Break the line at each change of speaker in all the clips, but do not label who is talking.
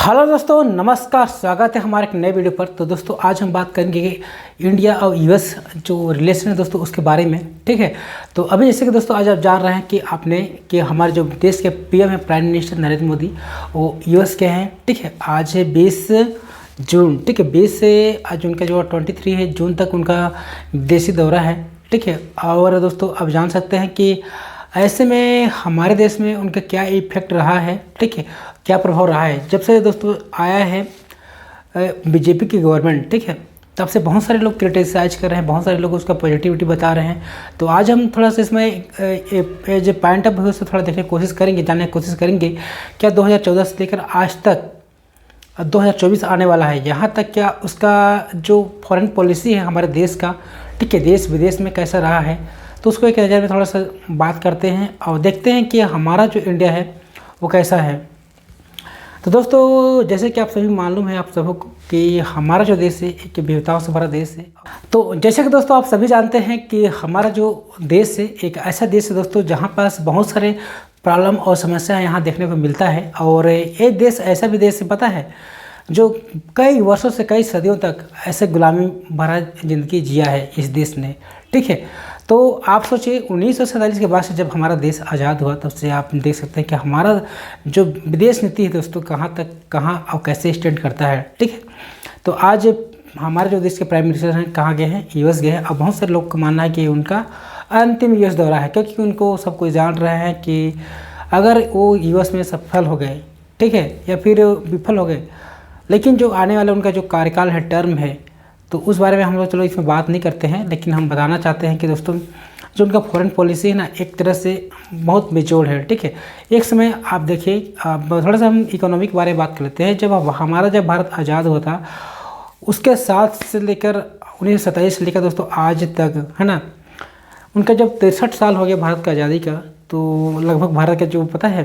Hello दोस्तों, नमस्कार। स्वागत है हमारे एक नए वीडियो पर। तो दोस्तों आज हम बात करेंगे कि इंडिया और यूएस जो रिलेशन है दोस्तों उसके बारे में। ठीक है, तो अभी जैसे कि दोस्तों आज आप जान रहे हैं कि हमारे जो देश के पीएम है, प्राइम मिनिस्टर नरेंद्र मोदी, वो यूएस के हैं। ठीक है, आज है 20 जून। ठीक है, 20 से आज उनका जो 23 है जून तक उनका विदेशी दौरा है। ठीक है, और दोस्तों आप जान सकते हैं कि ऐसे में हमारे देश में उनका क्या इफेक्ट रहा है। ठीक है, क्या प्रभाव रहा है जब से दोस्तों आया है बीजेपी की गवर्नमेंट। ठीक है, तब से बहुत सारे लोग क्रिटिसाइज कर रहे हैं, बहुत सारे लोग उसका पॉजिटिविटी बता रहे हैं। तो आज हम थोड़ा सा इसमें as a point of view से थोड़ा देखने की कोशिश करेंगे, जानने की कोशिश करेंगे क्या 2014 से लेकर आज तक 2024 आने वाला है, यहाँ तक क्या उसका जो फॉरेन पॉलिसी है हमारे देश का, ठीक है, देश विदेश में कैसा रहा है। तो उसको एक नज़र में थोड़ा सा बात करते हैं और देखते हैं कि हमारा जो इंडिया है वो कैसा है। तो दोस्तों जैसे कि आप सभी मालूम है आप सबको कि हमारा जो देश है एक विविधताओं से भरा देश है। तो जैसे कि दोस्तों आप सभी जानते हैं कि हमारा जो देश है एक ऐसा देश है दोस्तों जहाँ पास बहुत सारे प्रॉब्लम और समस्या यहाँ देखने को मिलता है। और ये देश ऐसा भी देश है, पता है, जो कई वर्षों से कई सदियों तक ऐसे गुलामी भरा ज़िंदगी जिया है इस देश ने। ठीक है, तो आप सोचिए 1947 के बाद से जब हमारा देश आज़ाद हुआ तब से आप देख सकते हैं कि हमारा जो विदेश नीति है दोस्तों कहाँ और कैसे स्टैंड करता है। ठीक है, तो आज हमारे जो देश के प्राइम मिनिस्टर हैं कहाँ गए हैं, यूएस गए हैं। और बहुत सारे लोग का मानना है कि उनका अंतिम यूएस दौरा है, क्योंकि उनको सब कोई जान रहे हैं कि अगर वो यूएस में सफल हो गए, ठीक है, या फिर विफल हो गए, लेकिन जो आने वाला उनका जो कार्यकाल है, टर्म है, तो उस बारे में हम लोग चलो इसमें बात नहीं करते हैं। लेकिन हम बताना चाहते हैं कि दोस्तों जो उनका फॉरेन पॉलिसी है ना एक तरह से बहुत मेच्योर है। ठीक है, एक समय आप देखिए, थोड़ा सा हम इकोनॉमिक के बारे में बात कर लेते हैं। जब भारत आज़ाद हुआ था उसके साथ से लेकर 1927 से लेकर दोस्तों आज तक, है ना, उनका जब 63 साल हो गया भारत का आज़ादी का, तो लगभग भारत का जो पता है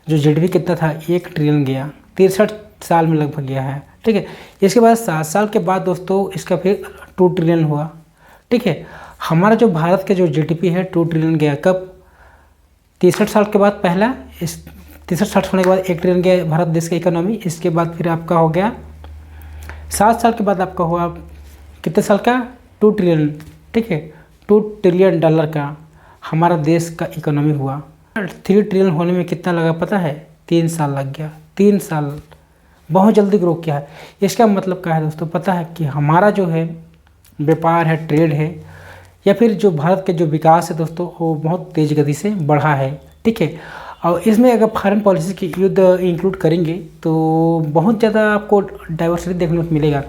जो जीडीपी कितना था, 1 ट्रिलियन गया, 63 साल में लगभग गया है। ठीक है, इसके बाद 7 साल के बाद दोस्तों इसका फिर 2 ट्रिलियन हुआ। ठीक है, हमारा जो भारत का जो जीडीपी है 2 ट्रिलियन गया कब, 63 साल के बाद पहला, इस 63 होने के बाद 1 ट्रिलियन गया भारत देश का इकोनॉमी। इसके बाद फिर आपका हो गया 7 साल के बाद आपका हुआ कितने साल का, 2 ट्रिलियन। ठीक है, 2 ट्रिलियन डॉलर का हमारा देश का इकोनॉमी हुआ। 3 ट्रिलियन होने में कितना लगा पता है, 3 साल लग गया। 3 साल बहुत जल्दी ग्रो किया है। इसका मतलब क्या है दोस्तों, पता है कि हमारा जो है व्यापार है, ट्रेड है, या फिर जो भारत के जो विकास है दोस्तों वो बहुत तेज़ गति से बढ़ा है। ठीक है, और इसमें अगर फॉरेन पॉलिसी की युद्ध इंक्लूड करेंगे तो बहुत ज़्यादा आपको डाइवर्सिटी देखने को मिलेगा।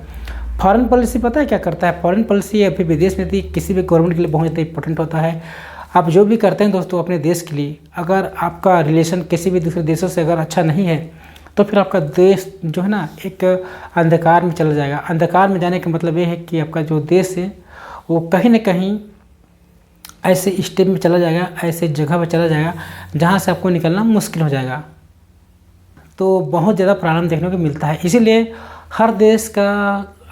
फॉरेन पॉलिसी पता है क्या करता है, फॉरेन पॉलिसी या फिर विदेश नीति किसी भी गवर्नमेंट के लिए बहुत ज़्यादा इंपॉर्टेंट होता है। आप जो भी करते हैं दोस्तों अपने देश के लिए, अगर आपका रिलेशन किसी भी दूसरे देशों से अगर अच्छा नहीं है तो फिर आपका देश जो है ना एक अंधकार में चला जाएगा। अंधकार में जाने का मतलब ये है कि आपका जो देश है वो कहीं ना कहीं ऐसे स्टेप में चला जाएगा, ऐसे जगह पर चला जाएगा जहाँ से आपको निकलना मुश्किल हो जाएगा। तो बहुत ज़्यादा प्रॉब्लम देखने को मिलता है। इसीलिए हर देश का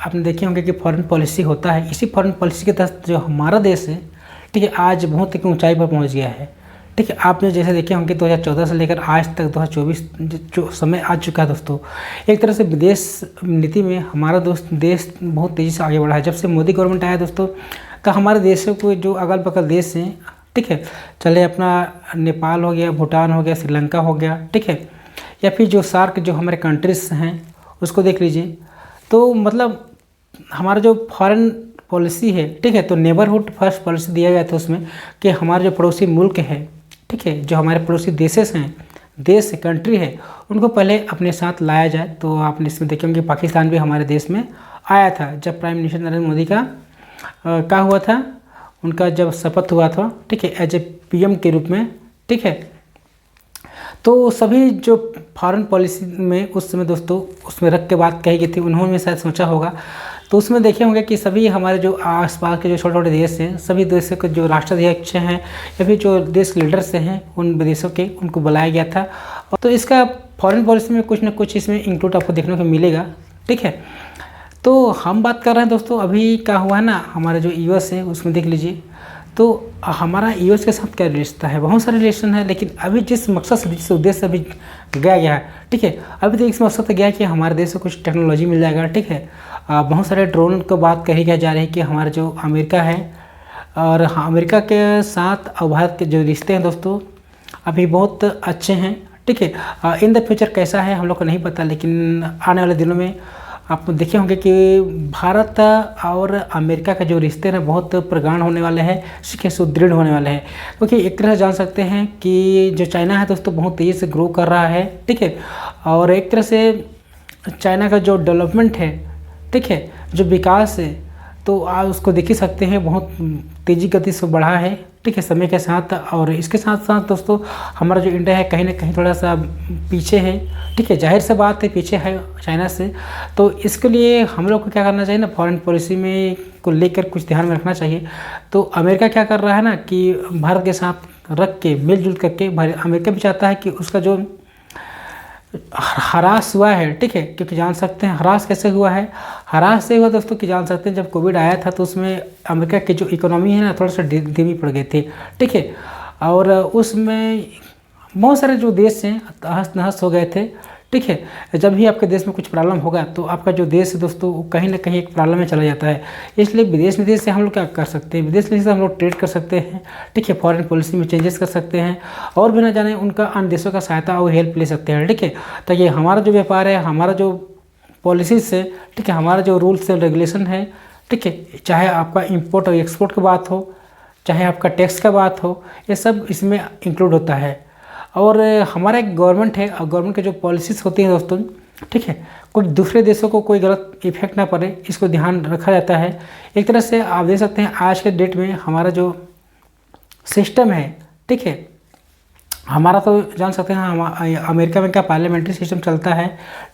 आपने देखे होंगे कि फॉरेन पॉलिसी होता है। इसी फॉरेन पॉलिसी के तहत जो हमारा देश है, ठीक है, आज बहुत एक ऊंचाई पर पहुंच गया है। ठीक है, आपने जैसे देखे होंगे 2014 से लेकर आज तक 2024 जो समय आ चुका है दोस्तों, एक तरह से विदेश नीति में हमारा देश बहुत तेज़ी से आगे बढ़ा है। जब से मोदी गवर्नमेंट आया दोस्तों, तो हमारे देशों को जो अगल बगल देश हैं, ठीक है, चले अपना नेपाल हो गया, भूटान हो गया, श्रीलंका हो गया, ठीक है, या फिर जो सार्क जो हमारे कंट्रीज हैं उसको देख लीजिए। तो मतलब हमारा जो फॉरेन पॉलिसी है, ठीक है, तो नेबरहुड फर्स्ट पॉलिसी दिया गया था उसमें कि हमारे जो पड़ोसी मुल्क है, ठीक है, जो हमारे पड़ोसी देशेस हैं, देश कंट्री है, उनको पहले अपने साथ लाया जाए। तो आपने इसमें देखे होंगे पाकिस्तान भी हमारे देश में आया था जब प्राइम मिनिस्टर नरेंद्र मोदी का क्या हुआ था, उनका जब शपथ हुआ था, ठीक है, एज ए पीएम के रूप में। ठीक है, तो सभी जो फॉरेन पॉलिसी में उस समय दोस्तों उसमें रख के बात कही गई थी, उन्होंने शायद सोचा होगा। तो उसमें देखे होंगे कि सभी हमारे जो आसपास के जो छोटे छोटे देश हैं, सभी देशों के जो राष्ट्राध्यक्ष हैं या फिर जो देश लीडर्स हैं उन विदेशों के, उनको बुलाया गया था। तो इसका फॉरेन पॉलिसी में कुछ ना कुछ इसमें इंक्लूड आपको देखने को मिलेगा। ठीक है, तो हम बात कर रहे हैं दोस्तों अभी क्या हुआ है ना, हमारा जो यूएस है उसमें देख लीजिए। तो हमारा यूएस के साथ क्या रिश्ता है, बहुत सारे रिलेशन है, लेकिन अभी जिस मकसद से जिस उद्देश्य से अभी गया है। ठीक है, अभी तो इस मकसद से गया कि हमारे देश से कुछ टेक्नोलॉजी मिल जाएगा। ठीक है, बहुत सारे ड्रोन की बात कही जा रही है कि हमारे जो अमेरिका है और अमेरिका के साथ और भारत के जो रिश्ते हैं दोस्तों अभी बहुत अच्छे हैं। ठीक है, इन द फ्यूचर कैसा है हम लोग को नहीं पता, लेकिन आने वाले दिनों में आप देखे होंगे कि भारत और अमेरिका का जो रिश्ते हैं बहुत प्रगाढ़ होने वाले हैं, इसके सुदृढ़ होने वाले हैं। क्योंकि एक तरह से जान सकते हैं कि जो चाइना है दोस्तों बहुत तेज़ी से ग्रो कर रहा है। ठीक है, और एक तरह से चाइना का जो डेवलपमेंट है, ठीक है, जो विकास है, तो आप उसको देख ही सकते हैं बहुत तेज़ी गति से बढ़ा है। ठीक है, समय के साथ। और इसके साथ साथ दोस्तों हमारा जो इंडिया है कहीं ना कहीं थोड़ा सा पीछे है। ठीक है, जाहिर सी बात है पीछे है चाइना से। तो इसके लिए हम लोग को क्या करना चाहिए ना, फॉरेन पॉलिसी में को लेकर कुछ ध्यान में रखना चाहिए। तो अमेरिका क्या कर रहा है ना कि भारत के साथ रख के मिलजुल करके, अमेरिका भी चाहता है कि उसका जो हरास हुआ है, ठीक है, क्योंकि जान सकते हैं हरास कैसे हुआ है। हरास से हुआ दोस्तों कि जान सकते हैं जब कोविड आया था तो उसमें अमेरिका की जो इकोनॉमी है ना थोड़ा सा धीमी पड़ गई थी। ठीक है, और उसमें बहुत सारे जो देश हैं तहस नहस हो गए थे। ठीक है, जब भी आपके देश में कुछ प्रॉब्लम होगा तो आपका जो देश है दोस्तों वो कहीं ना कहीं एक प्रॉब्लम में चला जाता है। इसलिए विदेश नीति से हम लोग क्या कर सकते हैं, विदेश नीति से हम लोग ट्रेड कर सकते हैं। ठीक है, फॉरेन पॉलिसी में चेंजेस कर सकते हैं और भी ना जाने उनका अन्य देशों का सहायता और हेल्प ले सकते हैं। ठीक है, ताकि हमारा जो व्यापार है, हमारा जो पॉलिसीज है, ठीक है, हमारा जो रूल्स एंड रेगुलेशन है, ठीक है, चाहे आपका इम्पोर्ट और एक्सपोर्ट की बात हो, चाहे आपका टैक्स का बात हो, ये सब इसमें इंक्लूड होता है। और हमारा एक गवर्नमेंट है और गवर्नमेंट की जो पॉलिसीज़ होती हैं दोस्तों, ठीक है, कुछ दूसरे देशों को कोई गलत इफेक्ट ना पड़े, इसको ध्यान रखा जाता है। एक तरह से आप देख सकते हैं आज के डेट में हमारा जो सिस्टम है, ठीक है, हमारा तो जान सकते हैं अमेरिका में क्या पार्लियामेंट्री सिस्टम चलता है।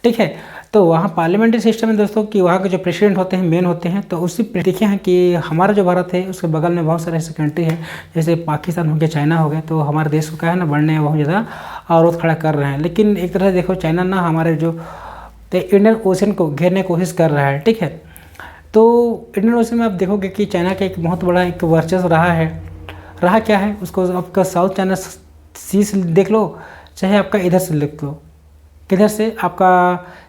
ठीक है, तो वहाँ पार्लियामेंट्री सिस्टम में दोस्तों कि वहाँ के जो प्रेसिडेंट होते हैं मेन होते हैं। तो उसी देखे हैं कि हमारा जो भारत है उसके बगल में बहुत सारे ऐसे कंट्री है, जैसे पाकिस्तान हो गया, चाइना हो गया। तो हमारे देश को क्या है ना बढ़ने बहुत ज़्यादा अवरोध खड़ा कर रहे हैं। लेकिन एक तरह से देखो चाइना ना हमारे जो इंडियन ओशन को घेरने की कोशिश कर रहा है। ठीक है, तो इंडियन ओशन में आप देखोगे कि चाइना का एक बहुत बड़ा एक वर्चस्व रहा है। रहा क्या है उसको आपका साउथ चाइना सी से देख लो, चाहे आपका इधर से देख लो, किधर से आपका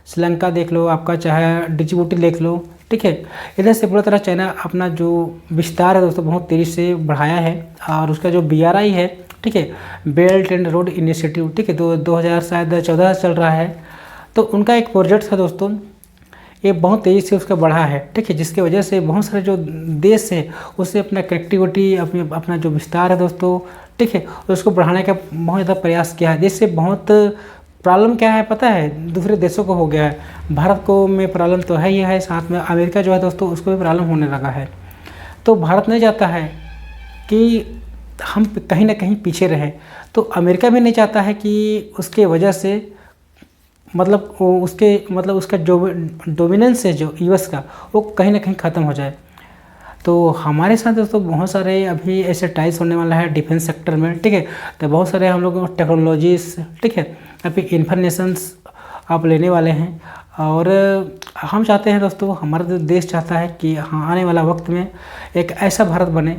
श्रीलंका देख लो, आपका चाहे डिजिबूटी देख लो। ठीक है, इधर से पूरा तरह चाइना अपना जो विस्तार है दोस्तों बहुत तेज़ी से बढ़ाया है। और उसका जो BRI है, ठीक है, बेल्ट एंड रोड इनिशिएटिव, ठीक है, 2014 चल रहा है। तो उनका एक प्रोजेक्ट था दोस्तों, ये बहुत तेज़ी से उसका बढ़ा है। ठीक है, जिसकी वजह से बहुत सारे जो देश है उससे अपना कनेक्टिविटी अपना जो विस्तार है दोस्तों, ठीक है, उसको बढ़ाने का बहुत ज़्यादा प्रयास किया है। जिससे बहुत प्रॉब्लम क्या है पता है, दूसरे देशों को हो गया है, भारत को में प्रॉब्लम तो है ही है, साथ में अमेरिका जो है दोस्तों उसको भी प्रॉब्लम होने लगा है। तो भारत नहीं चाहता है कि हम कहीं ना कहीं पीछे रहें, तो अमेरिका भी नहीं चाहता है कि उसके वजह से उसका जो डोमिनेंस है जो US का वो कहीं ना कहीं ख़त्म हो जाए। तो हमारे साथ दोस्तों बहुत सारे अभी ऐसे टाइल्स होने वाला है डिफेंस सेक्टर में। ठीक है, तो बहुत सारे हम लोग टेक्नोलॉजीज, ठीक है, अभी इन्फॉर्मेशंस आप लेने वाले हैं। और हम चाहते हैं दोस्तों, हमारा देश चाहता है कि हाँ आने वाला वक्त में एक ऐसा भारत बने